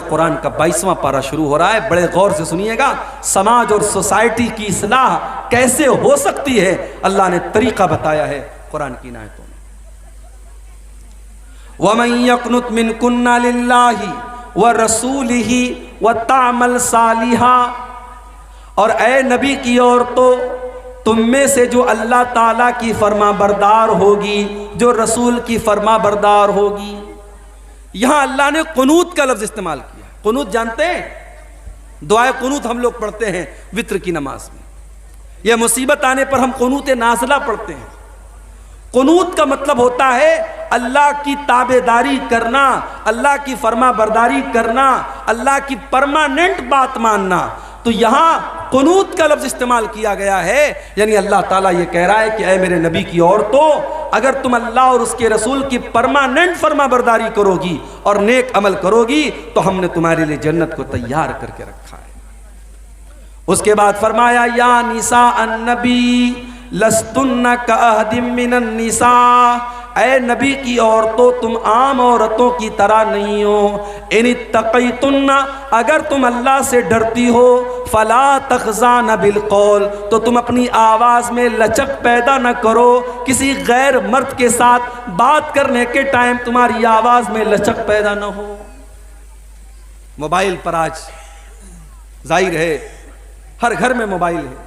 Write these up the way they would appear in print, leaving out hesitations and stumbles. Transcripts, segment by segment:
कुरान का 22वां पारा शुरू हो रहा है। बड़े गौर से सुनिएगा, समाज और सोसाइटी की इस्लाह कैसे हो सकती है, अल्लाह ने तरीका बताया है कुरान की आयतों में। वमन यक़नुत मिनकुन्ना लिल्लाहि व रसूलिही व तामल सालिहा, और ए नबी की औरतों, तुम में से जो अल्लाह ताला की फरमा बरदार होगी, जो रसूल की फरमा बरदार होगी। यहां अल्लाह ने कुनूत का लफ्ज इस्तेमाल किया। कुनूत जानते हैं, दुआए कुनूत हम लोग पढ़ते हैं वित्र की नमाज में। यह मुसीबत आने पर हम कुनूत नाज़िला पढ़ते हैं। कुनूत का मतलब होता है अल्लाह की ताबेदारी करना, अल्लाह की फरमा बरदारी करना, अल्लाह की परमानेंट बात मानना। तो यहां कुनूत का लफ्ज इस्तेमाल किया गया है, यानी अल्लाह ताला ये कह रहा है कि ऐ मेरे नबी की औरतों, अगर तुम अल्लाह और उसके रसूल की परमानेंट फरमा बरदारी करोगी और नेक अमल करोगी तो हमने तुम्हारे लिए जन्नत को तैयार करके रखा है। उसके बाद फरमाया, या निसा अन्नबी लस्तुन्ना कअहदिम मिनन निसा, ऐ नबी की औरतों, तुम आम औरतों की तरह नहीं हो। इन तक़ैतुन्ना, अगर तुम अल्लाह से डरती हो, फला तख़ज़ान बिलक़ौल, तो तुम अपनी आवाज़ में लचक पैदा न करो। किसी गैर मर्द के साथ बात करने के टाइम तुम्हारी आवाज़ में लचक पैदा न हो। मोबाइल पर आज जाहिर है हर घर में मोबाइल है,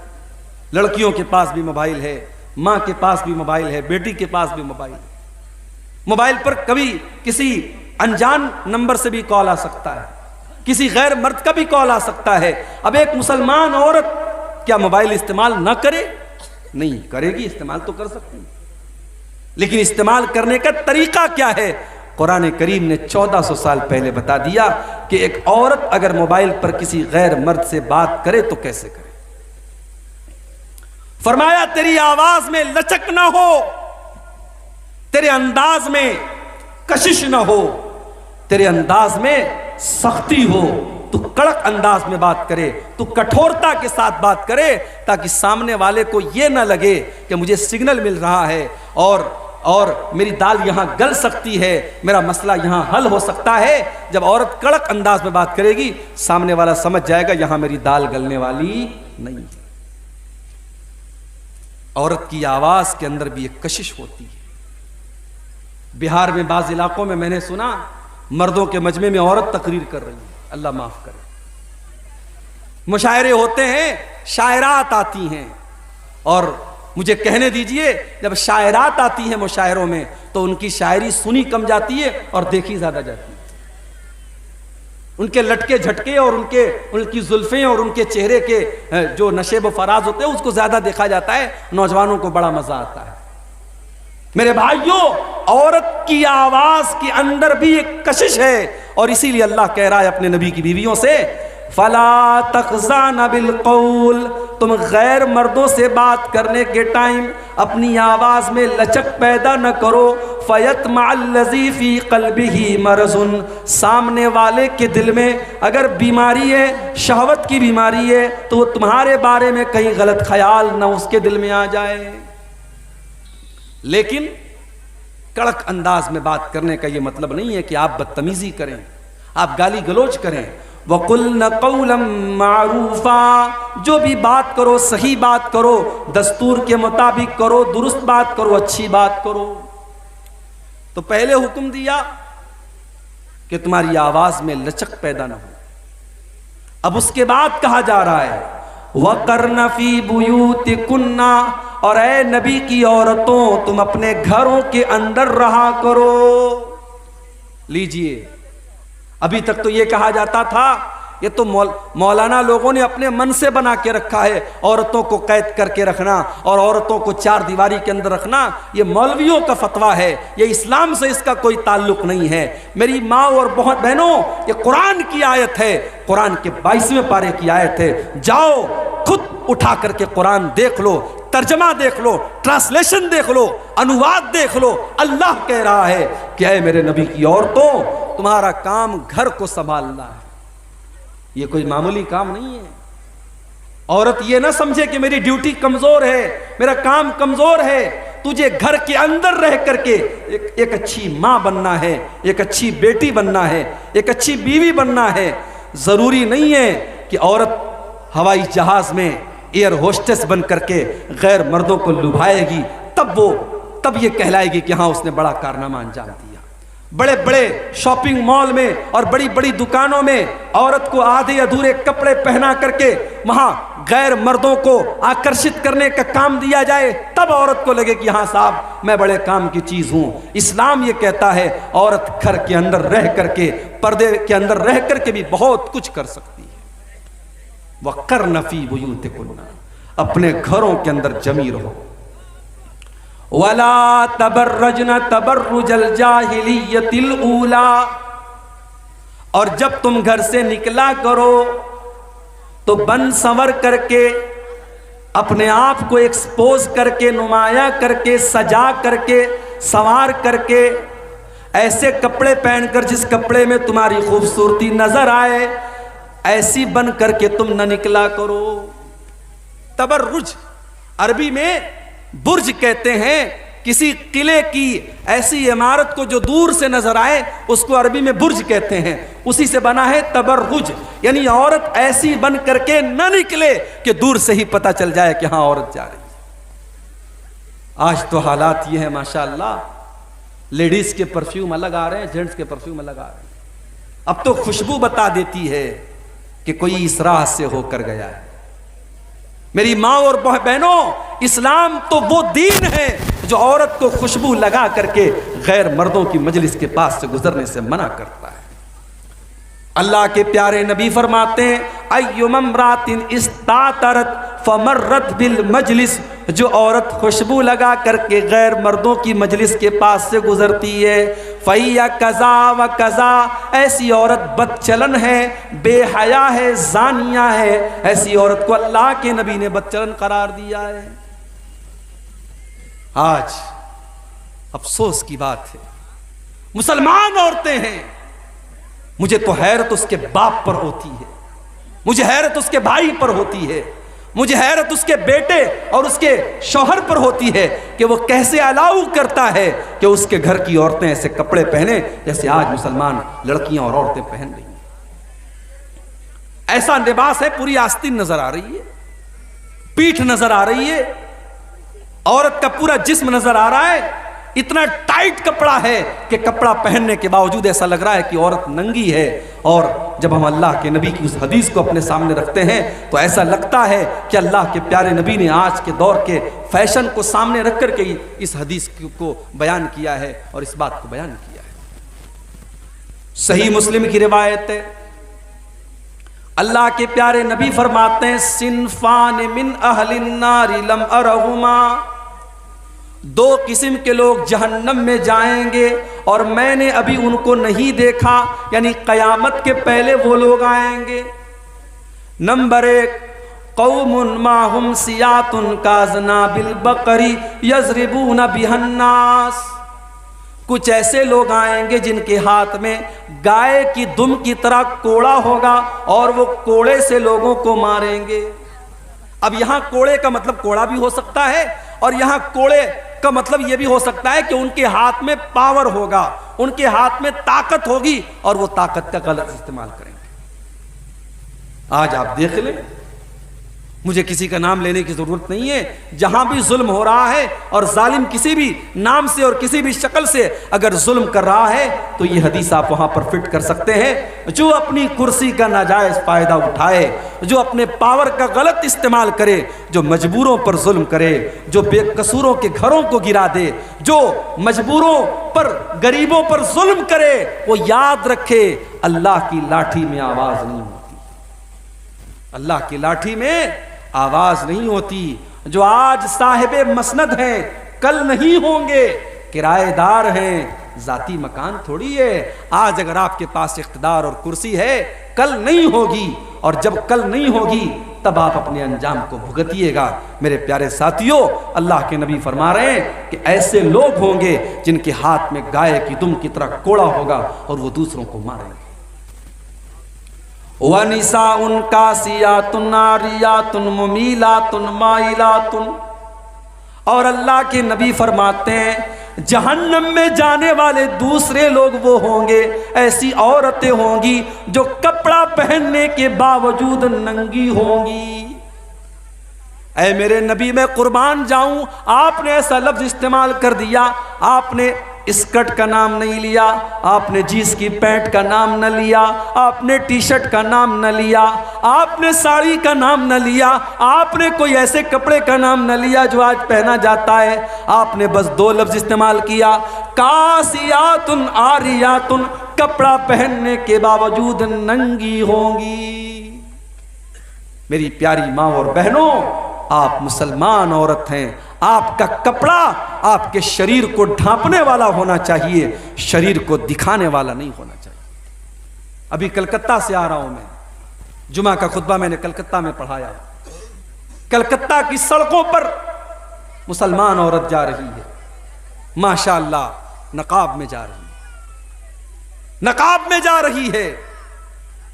लड़कियों के पास भी मोबाइल है, माँ के पास भी मोबाइल है, बेटी के पास भी मोबाइल है। मोबाइल पर कभी किसी अनजान नंबर से भी कॉल आ सकता है, किसी गैर मर्द का भी कॉल आ सकता है। अब एक मुसलमान औरत क्या मोबाइल इस्तेमाल ना करे? नहीं करेगी, इस्तेमाल तो कर सकती, लेकिन इस्तेमाल करने का तरीका क्या है? कुरान करीम ने 1400 साल पहले बता दिया कि एक औरत अगर मोबाइल पर किसी गैर मर्द से बात करे तो कैसे करे। फरमाया, तेरी आवाज में लचक ना हो, तेरे अंदाज में कशिश ना हो, तेरे अंदाज में सख्ती हो, तू कड़क अंदाज में बात करे, तू कठोरता के साथ बात करे, ताकि सामने वाले को यह ना लगे कि मुझे सिग्नल मिल रहा है और मेरी दाल यहां गल सकती है, मेरा मसला यहां हल हो सकता है। जब औरत कड़क अंदाज में बात करेगी, सामने वाला समझ जाएगा यहां मेरी दाल गलने वाली नहीं है। औरत की आवाज के अंदर भी एक कशिश होती है। बिहार में बाज़ इलाकों में मैंने सुना, मर्दों के मजमे में औरत तकरीर कर रही है, अल्लाह माफ करे। मुशायरे होते हैं, शायरात आती हैं, और मुझे कहने दीजिए, जब शायरात आती हैं मुशायरों में तो उनकी शायरी सुनी कम जाती है और देखी ज्यादा जाती है। उनके लटके झटके और उनकी जुल्फें और उनके चेहरे के जो नशेब फराज होते हैं उसको ज्यादा देखा जाता है, नौजवानों को बड़ा मजा आता है। मेरे भाइयों, औरत की आवाज के अंदर भी एक कशिश है, और इसीलिए अल्लाह कह रहा है अपने नबी की बीवियों से, फला तख़ज़ान बिलक़ौल, तुम गैर मर्दों से बात करने के टाइम अपनी आवाज में लचक पैदा न करो। फ़यत्मअल्लज़ी फ़ी क़ल्बिही मरज़ुन, सामने वाले के दिल में अगर बीमारी है, शहवत की बीमारी है, तो वो तुम्हारे बारे में कहीं गलत ख्याल न उसके दिल में आ जाए। लेकिन कड़क अंदाज में बात करने का ये मतलब नहीं है कि आप बदतमीजी करें, आप गाली गलोच करें। वक़ुल्न क़ौलन मारूफ़ा, जो भी बात करो सही बात करो, दस्तूर के मुताबिक करो, दुरुस्त बात करो, अच्छी बात करो। तो पहले हुक्म दिया कि तुम्हारी आवाज में लचक पैदा न हो। अब उसके बाद कहा जा रहा है, वक़र्न फ़ी बुयूतिकुन्ना, और ऐ नबी की औरतों, तुम अपने घरों के अंदर रहा करो। लीजिए, अभी तक तो ये कहा जाता था, ये तो मौलाना लोगों ने अपने मन से बना के रखा है, औरतों को कैद करके रखना और औरतों को चार दीवारी के अंदर रखना, ये मौलवियों का फतवा है, ये इस्लाम से इसका कोई ताल्लुक नहीं है। मेरी माँ और बहुत बहनों, ये कुरान की आयत है, कुरान के 22वें पारे की आयत है। जाओ खुद उठा करके कुरान देख लो, तर्जमा देख लो, ट्रांसलेशन देख लो, अनुवाद देख लो। अल्लाह कह रहा है कि ऐ मेरे नबी की औरतों, तुम्हारा काम घर को संभालना है, ये कोई मामूली काम नहीं है। औरत ये ना समझे कि मेरी ड्यूटी कमजोर है, मेरा काम कमजोर है। तुझे घर के अंदर रह करके एक अच्छी माँ बनना है, एक अच्छी बेटी बनना है, एक अच्छी बीवी बनना है। जरूरी नहीं है कि औरत हवाई जहाज में एयर होस्टेस बन करके गैर मर्दों को लुभाएगी तब ये कहलाएगी कि हाँ उसने बड़ा कारनामा अंजाम दिया। बड़े बड़े शॉपिंग मॉल में और बड़ी बड़ी दुकानों में औरत को आधे अधूरे कपड़े पहना करके वहां गैर मर्दों को आकर्षित करने का काम दिया जाए, तब औरत को लगे कि हाँ साहब मैं बड़े काम की चीज हूं। इस्लाम ये कहता है औरत घर के अंदर रह करके, पर्दे के अंदर रह करके भी बहुत कुछ कर सकती है। वक़र्न फ़ी बुयूतिकुन्ना, अपने घरों के अंदर जमी रहो। वला तबर्रजन तबर्रुजल जाहिलियतिल ऊला, और जब तुम घर से निकला करो तो बन संवर करके, अपने आप को एक्सपोज करके, नुमाया करके, सजा करके, संवार करके, ऐसे कपड़े पहनकर जिस कपड़े में तुम्हारी खूबसूरती नजर आए, ऐसी बन करके तुम न निकला करो। तबर्रुज अरबी में बुर्ज कहते हैं, किसी किले की ऐसी इमारत को जो दूर से नजर आए उसको अरबी में बुर्ज कहते हैं। उसी से बना है तबर्रुज, यानी औरत ऐसी बन करके न निकले कि दूर से ही पता चल जाए कि हाँ औरत जा रही है। आज तो हालात ये है माशाअल्लाह, लेडीज के परफ्यूम अलग आ रहे हैं, जेंट्स के परफ्यूम अलग आ रहे हैं। अब तो खुशबू बता देती है कि कोई इस राह से होकर गया है। मेरी माँ और बहनों, इस्लाम तो वो दीन है जो औरत को खुशबू लगा करके गैर मर्दों की मजलिस के पास से गुजरने से मना करता है। अल्लाह के प्यारे नबी फरमाते हैं, अय्युमरातिन इस्तातरत फमर्रत बिल मजलिस, जो औरत खुशबू लगा करके गैर मर्दों की मजलिस के पास से गुजरती है, फैया कज़ा व कज़ा, ऐसी औरत बदचलन है, बेहया है, जानिया है। ऐसी औरत को अल्लाह के नबी ने बदचलन करार दिया है। आज अफसोस की बात है, मुसलमान औरतें हैं, मुझे तो हैरत उसके बाप पर होती है, मुझे हैरत उसके भाई पर होती है, मुझे हैरत उसके बेटे और उसके शौहर पर होती है कि वो कैसे अलाउ करता है कि उसके घर की औरतें ऐसे कपड़े पहने जैसे आज मुसलमान लड़कियां और औरतें पहन रही हैं। ऐसा लिबास है, पूरी आस्तीन नजर आ रही है, पीठ नजर आ रही है, औरत का पूरा जिस्म नजर आ रहा है। इतना टाइट कपड़ा है कि कपड़ा पहनने के बावजूद ऐसा लग रहा है कि औरत नंगी है। और जब हम अल्लाह के नबी की उस हदीस को अपने सामने रखते हैं तो ऐसा लगता है कि अल्लाह के प्यारे नबी ने आज के दौर के फैशन को सामने रख करके इस हदीस को बयान किया है और इस बात को बयान किया है। सही मुस्लिम की रिवायत है, अल्लाह के प्यारे नबी फरमाते हैं, सिनफान मिन अहलिन नारी लम अरहुमा, दो किस्म के लोग जहन्नम में जाएंगे और मैंने अभी उनको नहीं देखा, यानी कयामत के पहले वो लोग आएंगे। नंबर 1, कौमुन माहुम सियातुन काजना बिल बकरी यजरिबून बिहन्नास, कुछ ऐसे लोग आएंगे जिनके हाथ में गाय की दुम की तरह कोड़ा होगा और वो कोड़े से लोगों को मारेंगे। अब यहां कोड़े का मतलब कोड़ा भी हो सकता है और यहां कोड़े का मतलब यह भी हो सकता है कि उनके हाथ में पावर होगा, उनके हाथ में ताकत होगी और वो ताकत का गलत इस्तेमाल करेंगे। आज आप देख लें, मुझे किसी का नाम लेने की जरूरत नहीं है, जहां भी जुल्म हो रहा है और जालिम किसी भी नाम से और किसी भी शक्ल से अगर जुल्म कर रहा है तो ये हदीस आप वहां पर फिट कर सकते हैं। जो अपनी कुर्सी का नाजायज फायदा उठाए, जो अपने पावर का गलत इस्तेमाल करे, जो मजबूरों पर जुल्म करे, जो बेकसूरों के घरों को गिरा दे, जो मजबूरों पर गरीबों पर जुल्म करे, वो याद रखे अल्लाह की लाठी में आवाज नहीं होती, अल्लाह की लाठी में आवाज नहीं होती। जो आज साहिबे मसनद हैं कल नहीं होंगे, किराएदार हैं, जाती मकान थोड़ी है। आज अगर आपके पास इख्तिदार और कुर्सी है, कल नहीं होगी, और जब कल नहीं होगी तब आप अपने अंजाम को भुगतिएगा। मेरे प्यारे साथियों, अल्लाह के नबी फरमा रहे हैं कि ऐसे लोग होंगे जिनके हाथ में गाय की दुम की तरह कोड़ा होगा और वो दूसरों को मारेंगे। वनिसा उनका सियातुन नारियातुन मुमीलातुन माइलातुन, और अल्लाह के नबी फरमाते हैं जहन्नम में जाने वाले दूसरे लोग वो होंगे, ऐसी औरतें होंगी जो कपड़ा पहनने के बावजूद नंगी होंगी। ऐ मेरे नबी, मैं कुर्बान जाऊं, आपने ऐसा लफ्ज इस्तेमाल कर दिया, आपने स्कर्ट का नाम नहीं लिया, आपने जींस की पैंट का नाम न लिया, आपने टी शर्ट का नाम न लिया, आपने साड़ी का नाम न लिया, आपने कोई ऐसे कपड़े का नाम न लिया जो आज पहना जाता है। आपने बस दो लफ्ज इस्तेमाल किया, कासियातुन आरियातुन, कपड़ा पहनने के बावजूद नंगी होंगी। मेरी प्यारी माँ और बहनों, आप मुसलमान औरत हैं, आपका कपड़ा आपके शरीर को ढांपने वाला होना चाहिए, शरीर को दिखाने वाला नहीं होना चाहिए। अभी कलकत्ता से आ रहा हूं मैं, जुमा का खुतबा मैंने कलकत्ता में पढ़ाया। कलकत्ता की सड़कों पर मुसलमान औरत जा रही है, माशाअल्लाह, नकाब में जा रही है, नकाब में जा रही है,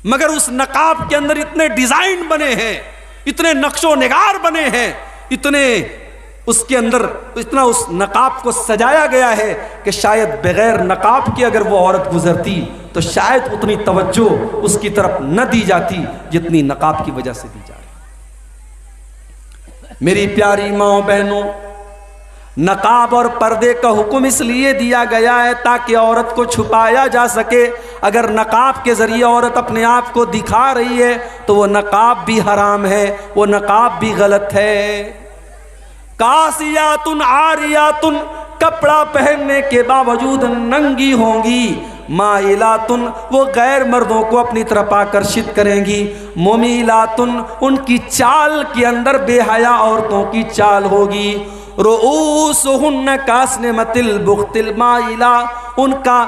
मगर उस नकाब के अंदर इतने डिजाइन बने हैं, इतने नक्शो निगार बने हैं, इतने उसके अंदर इतना उस नकाब को सजाया गया है कि शायद बगैर नकाब के अगर वो औरत गुजरती तो शायद उतनी तवज्जो उसकी तरफ न दी जाती जितनी नकाब की वजह से दी जा रही। मेरी प्यारी माओ बहनों, नकाब और पर्दे का हुक्म इसलिए दिया गया है ताकि औरत को छुपाया जा सके। अगर नकाब के जरिए औरत अपने आप को दिखा रही है तो वो नकाब भी हराम है, वो नकाब भी गलत है। कासियातुन आरियातुन, कपड़ा पहनने के बावजूद नंगी होंगी। माइलातुन, वो गैर मर्दों को अपनी तरफ आकर्षित करेंगी। मुमीलातुन, उनकी चाल के अंदर बेहया औरतों की चाल होगी। रुऊसुहुन्ना कास्निमतिल बुख्तिल माइला, उनका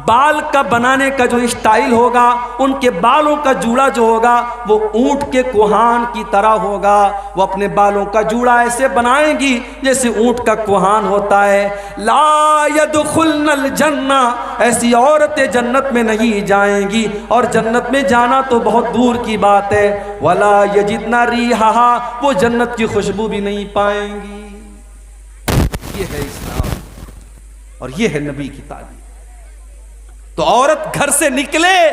बाल का बनाने का जो स्टाइल होगा, उनके बालों का जूड़ा जो होगा वो ऊंट के कुहान की तरह होगा। वो अपने बालों का जूड़ा ऐसे बनाएंगी जैसे ऊंट का कुहान होता है। ला यदखुलनल जन्ना, ऐसी औरतें जन्नत में नहीं जाएंगी, और जन्नत में जाना तो बहुत दूर की बात है। वला यजिदना रिहा, वो जन्नत की खुशबू भी नहीं पाएंगी। ये है इस्लाम और ये है नबी की तालीम। तो औरत घर से निकले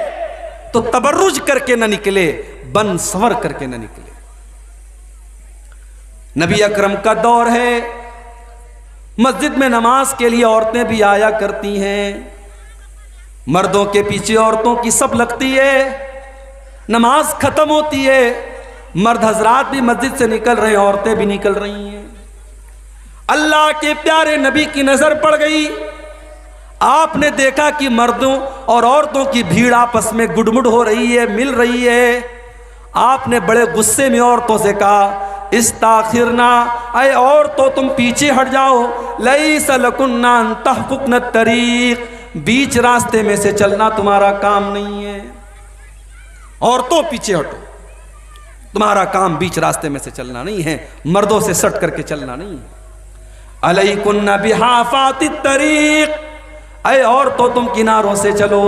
तो तबर्रुज करके न निकले, बन संवर करके न निकले। नबी अकरम का दौर है, मस्जिद में नमाज के लिए औरतें भी आया करती हैं, मर्दों के पीछे औरतों की सब लगती है। नमाज खत्म होती है, मर्द हजरात भी मस्जिद से निकल रहे हैं, औरतें भी निकल रही हैं। अल्लाह के प्यारे नबी की नजर पड़ गई, आपने देखा कि मर्दों और औरतों की भीड़ आपस में गुडमुड हो रही है, मिल रही है। आपने बड़े गुस्से में औरतों से कहा, इस्ताखिरना, अय औरतों तुम पीछे हट जाओ। लैसा लकुन्ना अन तहफुकन तरीक, बीच रास्ते में से चलना तुम्हारा काम नहीं है। औरतों पीछे हटो, तुम्हारा काम बीच रास्ते में से चलना नहीं है, मर्दों से सट करके चलना नहीं है। अलैकुन्ना बिहाफातित तरीक, अय औरतों तुम किनारों से चलो,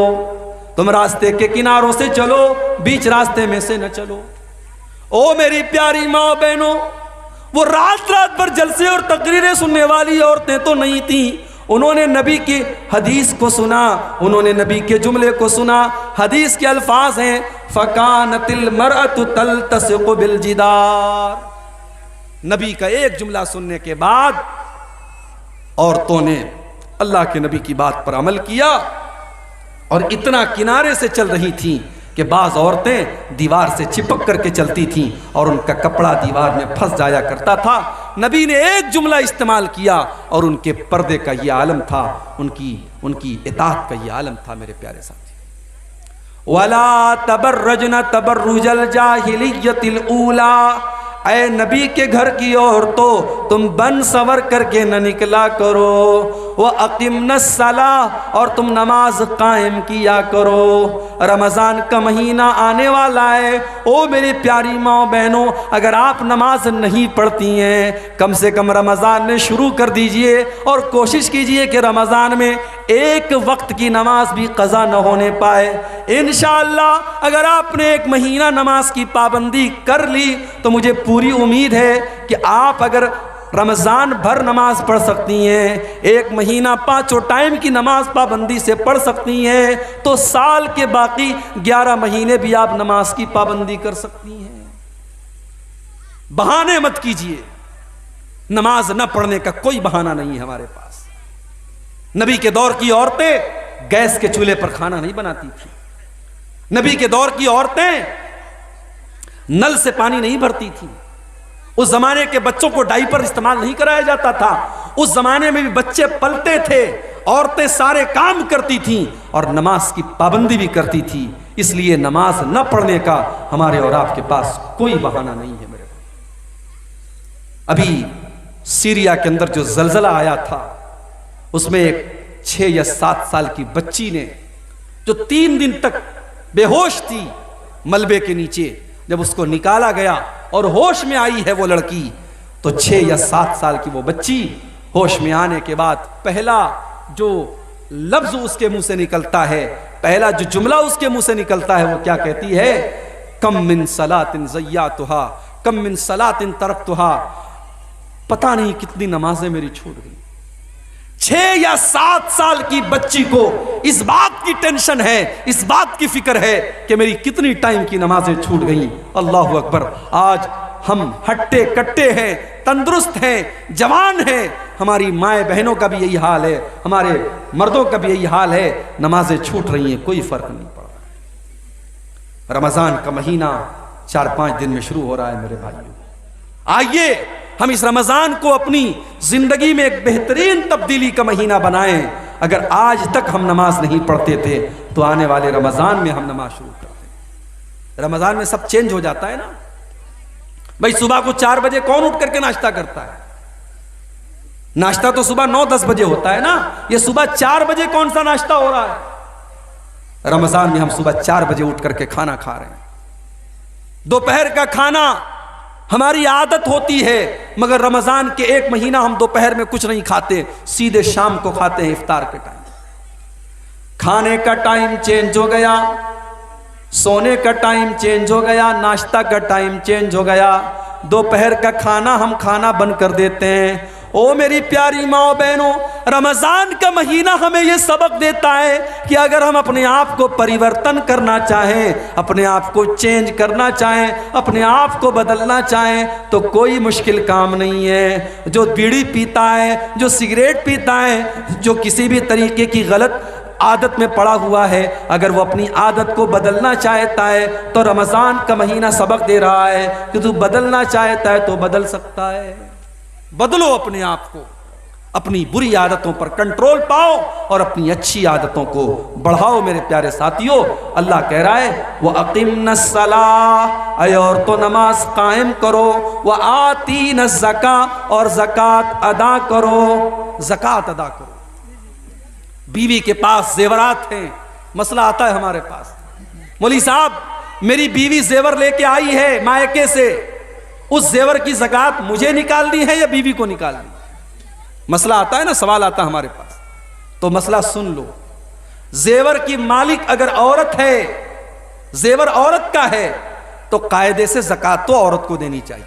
तुम रास्ते के किनारों से चलो, बीच रास्ते में से न चलो। ओ मेरी प्यारी माँ बहनों, वो रात रात भर जलसे और तकरीरें सुनने वाली औरतें तो नहीं थी। उन्होंने नबी की हदीस को सुना, उन्होंने नबी के जुमले को सुना। हदीस के अल्फाज हैं, फकानतिल मरअतु तल्तसिकु बिल जिदार। नबी का एक जुमला सुनने के बाद औरतों ने अल्लाह के नबी की बात पर अमल किया और इतना किनारे से चल रही थीं कि बाज़ औरतें दीवार से चिपक करके चलती थीं और उनका कपड़ा दीवार में फंस जाया करता था। नबी ने एक जुमला इस्तेमाल किया और उनके पर्दे का ये आलम था, उनकी इताअत का ये आलम था। मेरे प्यारे साथी, वला तबर्रजना तबर्रुजल जाहिलियतिल ऊला, ऐ नबी के घर की औरतों तुम बन सवर करके न निकला करो। वह अकीमन सलाह, और तुम नमाज कायम किया करो। रमज़ान का महीना आने वाला है। ओ मेरी प्यारी माँ बहनों, अगर आप नमाज नहीं पढ़ती हैं, कम से कम रमज़ान में शुरू कर दीजिए और कोशिश कीजिए कि रमज़ान में एक वक्त की नमाज भी क़ज़ा न होने पाए। इंशाअल्लाह अगर आपने एक महीना नमाज की पाबंदी कर ली तो मुझे पूरी उम्मीद है कि आप अगर रमज़ान भर नमाज पढ़ सकती हैं, 1 महीना 5 टाइम की नमाज पाबंदी से पढ़ सकती हैं, तो साल के बाकी 11 महीने भी आप नमाज की पाबंदी कर सकती हैं। बहाने मत कीजिए, नमाज न पढ़ने का कोई बहाना नहीं है हमारे पास। नबी के दौर की औरतें गैस के चूल्हे पर खाना नहीं बनाती थी। नबी के दौर की औरतें नल से पानी नहीं भरती थी। उस जमाने के बच्चों को डायपर इस्तेमाल नहीं कराया जाता था। उस जमाने में भी बच्चे पलते थे, औरतें सारे काम करती थीं और नमाज की पाबंदी भी करती थी। इसलिए नमाज न पढ़ने का हमारे और आपके पास कोई बहाना नहीं है। मेरे अभी सीरिया के अंदर जो जलजला आया था, उसमें एक 6 या 7 साल की बच्ची ने, जो 3 दिन तक बेहोश थी मलबे के नीचे, जब उसको निकाला गया और होश में आई है वो लड़की, तो 6 या 7 साल की वो बच्ची होश में आने के बाद पहला जो लफ्ज उसके मुंह से निकलता है, पहला जो जुमला उसके मुंह से निकलता है, वो क्या कहती है? कम मिन सलातिन ज़य्यातुहा, कम मिन सलातिन तरक्तुहा। पता नहीं कितनी नमाजें मेरी छूट गई। 6 या 7 साल की बच्ची को इस बात की टेंशन है, इस बात की फिक्र है कि मेरी कितनी टाइम की नमाजें छूट गई। अल्लाह अकबर। आज हम हट्टे कट्टे हैं, तंदुरुस्त हैं, जवान हैं, हमारी माए बहनों का भी यही हाल है, हमारे मर्दों का भी यही हाल है, नमाजें छूट रही हैं, कोई फर्क नहीं पड़ रहा। रमजान का महीना 4-5 दिन में शुरू हो रहा है मेरे भाइयों। आइए हम इस रमजान को अपनी जिंदगी में एक बेहतरीन तब्दीली का महीना बनाएं। अगर आज तक हम नमाज नहीं पढ़ते थे तो आने वाले रमजान में हम नमाज शुरू करते। रमजान में सब चेंज हो जाता है ना भाई। सुबह को 4 बजे कौन उठ करके नाश्ता करता है? नाश्ता तो सुबह 9-10 बजे होता है ना। ये सुबह 4 बजे कौन सा नाश्ता हो रहा है? रमजान में हम सुबह 4 बजे उठ करके खाना खा रहे हैं। दोपहर का खाना हमारी आदत होती है, मगर रमजान के 1 महीना हम दोपहर में कुछ नहीं खाते, सीधे शाम को खाते हैं इफ्तार के टाइम। खाने का टाइम चेंज हो गया, सोने का टाइम चेंज हो गया, नाश्ता का टाइम चेंज हो गया, दोपहर का खाना हम खाना बंद कर देते हैं। ओ मेरी प्यारी माओ बहनों, रमजान का महीना हमें यह सबक देता है कि अगर हम अपने आप को परिवर्तन करना चाहें, अपने आप को चेंज करना चाहें, अपने आप को बदलना चाहें, तो कोई मुश्किल काम नहीं है। जो बीड़ी पीता है, जो सिगरेट पीता है, जो किसी भी तरीके की गलत आदत में पड़ा हुआ है, अगर वो अपनी आदत को बदलना चाहता है तो रमजान का महीना सबक दे रहा है कि तू बदलना चाहता है तो बदल सकता है। बदलो अपने आप को, अपनी बुरी आदतों पर कंट्रोल पाओ और अपनी अच्छी आदतों को बढ़ाओ। मेरे प्यारे साथियों, अल्लाह कह रहा है वह अक़िम्नस सलाह, और तो नमाज कायम करो, वह आतीन ज़का, और ज़कात अदा करो, ज़कात अदा करो। बीवी के पास जेवरात हैं, मसला आता है हमारे पास, मौलवी साहब मेरी बीवी जेवर लेके आई है मायके से, उस जेवर की ज़कात मुझे निकालनी है या बीवी को निकालनी? मसला आता है ना, सवाल आता है हमारे पास। तो मसला सुन लो, जेवर की मालिक अगर औरत है, जेवर औरत का है, तो कायदे से ज़कात तो औरत को देनी चाहिए,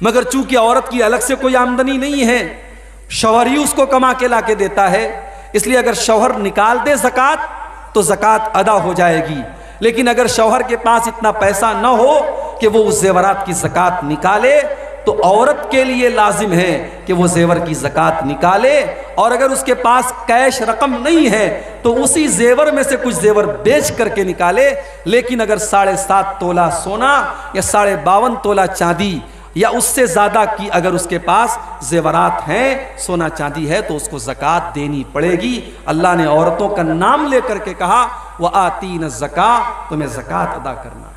मगर चूंकि औरत की अलग से कोई आमदनी नहीं है, शौहर ही उसको कमा के ला के देता है, इसलिए अगर शौहर निकाल दे ज़कात तो ज़कात अदा हो जाएगी। लेकिन अगर शौहर के पास इतना पैसा न हो कि वो उस जेवरात की ज़कात निकाले, तो औरत के लिए लाजिम है कि वो जेवर की ज़कात निकाले, और अगर उसके पास कैश रकम नहीं है तो उसी जेवर में से कुछ जेवर बेच करके निकाले। लेकिन अगर 7.5 तोला सोना या 52.5 तोला चांदी या उससे ज़्यादा की अगर उसके पास जेवरात हैं, सोना चांदी है, तो उसको ज़कात देनी पड़ेगी। अल्लाह ने औरतों का नाम लेकर के कहा वह आतीन ज़का, तुम्हें ज़कात अदा करना है।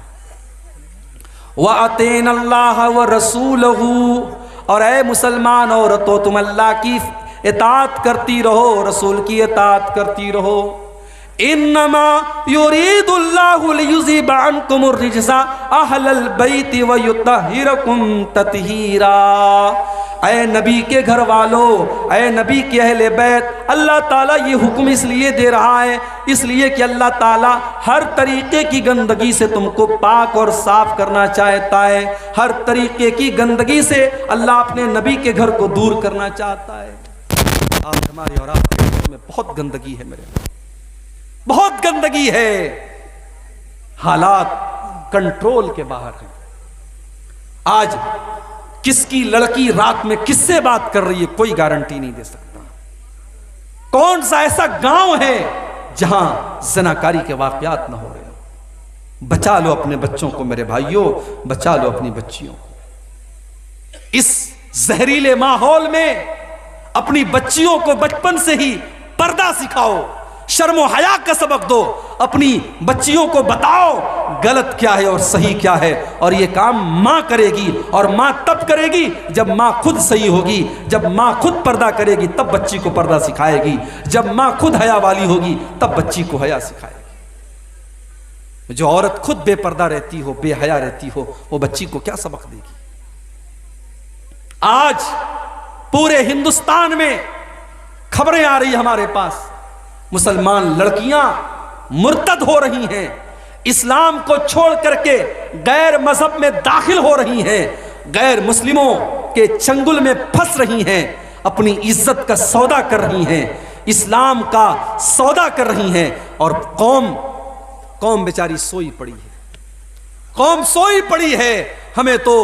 वह अतीन अल्लाह व रसूलहू, और ऐ मुसलमान औरतों तुम अल्लाह की इताअत करती रहो, रसूल की इताअत करती रहो। इन्नमा युरीदुल्लाहु लियुज़हिबा अन्कुमुर रिज्सा अहलल बैति व युत्तहिरकुम तत्हीरा। ऐ नबी के घर वालों, ऐ नबी के अहले बैत, अल्लाह ताला ये हुक्म इसलिए दे रहा है, इसलिए कि अल्लाह ताला हर तरीके की गंदगी से तुमको पाक और साफ करना चाहता है। हर तरीके की गंदगी से अल्लाह अपने नबी के घर को दूर करना चाहता है। आज हमारे और आपके घर में बहुत गंदगी है, मेरे बहुत गंदगी है, हालात कंट्रोल के बाहर हैं। आज किसकी लड़की रात में किससे बात कर रही है कोई गारंटी नहीं दे सकता। कौन सा ऐसा गांव है जहां ज़नाकारी के वाकयात ना हो रहे। बचा लो अपने बच्चों को मेरे भाइयों, बचा लो अपनी बच्चियों को। इस जहरीले माहौल में अपनी बच्चियों को बचपन से ही पर्दा सिखाओ, शर्म हया का सबक दो, अपनी बच्चियों को बताओ गलत क्या है और सही क्या है। और ये काम माँ करेगी, और माँ तब करेगी जब माँ खुद सही होगी। जब माँ खुद पर्दा करेगी तब बच्ची को पर्दा सिखाएगी। जब माँ खुद हया वाली होगी तब बच्ची को हया सिखाएगी। जो औरत खुद बेपर्दा रहती हो, बेहया रहती हो, वो बच्ची को क्या सबक देगी। आज पूरे हिंदुस्तान में खबरें आ रही हमारे पास, मुसलमान लड़कियां मुर्तद हो रही हैं, इस्लाम को छोड़ करके गैर मजहब में दाखिल हो रही हैं, गैर मुस्लिमों के चंगुल में फंस रही हैं, अपनी इज्जत का सौदा कर रही हैं, इस्लाम का सौदा कर रही हैं। और कौम बेचारी सोई पड़ी है, कौम सोई पड़ी है। हमें तो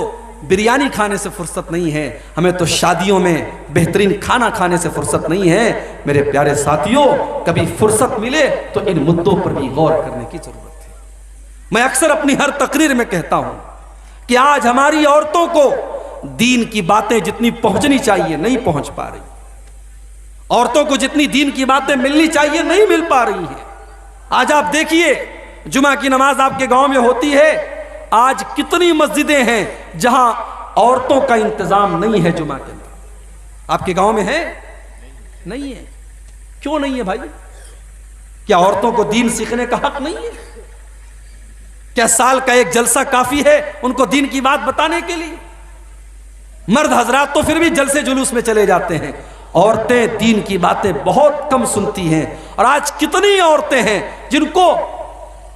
बिरयानी खाने से फुर्सत नहीं है, हमें तो शादियों में बेहतरीन खाना खाने से फुर्सत नहीं है। मेरे प्यारे साथियों, कभी फुर्सत मिले तो इन मुद्दों पर भी गौर करने की जरूरत है। मैं अक्सर अपनी हर तकरीर में कहता हूं कि आज हमारी औरतों को दीन की बातें जितनी पहुंचनी चाहिए नहीं पहुंच पा रही, औरतों को जितनी दीन की बातें मिलनी चाहिए नहीं मिल पा रही हैं। आज आप देखिए, जुमा की नमाज आपके गांव में होती है, आज कितनी मस्जिदें हैं जहां औरतों का इंतजाम नहीं है जुमा के अंदर। आपके गांव में है? नहीं है। क्यों नहीं है भाई? क्या औरतों को दीन सीखने का हक नहीं है? क्या साल का एक जलसा काफी है उनको दीन की बात बताने के लिए? मर्द हजरात तो फिर भी जलसे जुलूस में चले जाते हैं, औरतें दीन की बातें बहुत कम सुनती हैं। और आज कितनी औरतें हैं जिनको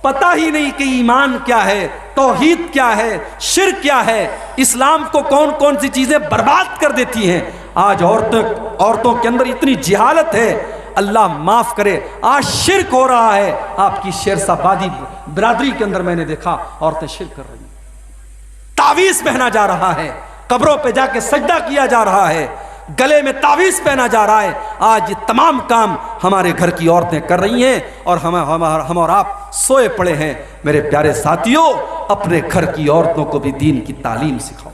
पता ही नहीं कि ईमान क्या है, तौहीद क्या है, शिर्क क्या है, इस्लाम को कौन कौन सी चीजें बर्बाद कर देती हैं। आज औरतों के अंदर इतनी जिहालत है, अल्लाह माफ करे। आज शिर्क हो रहा है। आपकी शेरशाबादी बिरादरी के अंदर मैंने देखा औरतें शिर्क कर रही हैं, तावीज पहना जा रहा है, कब्रों पे जाके सजदा किया जा रहा है, गले में तावीज पहना जा रहा है। आज ये तमाम काम हमारे घर की औरतें कर रही हैं और हम और आप सोए पड़े हैं। मेरे प्यारे साथियों, अपने घर की औरतों को भी दीन की तालीम सिखाओ।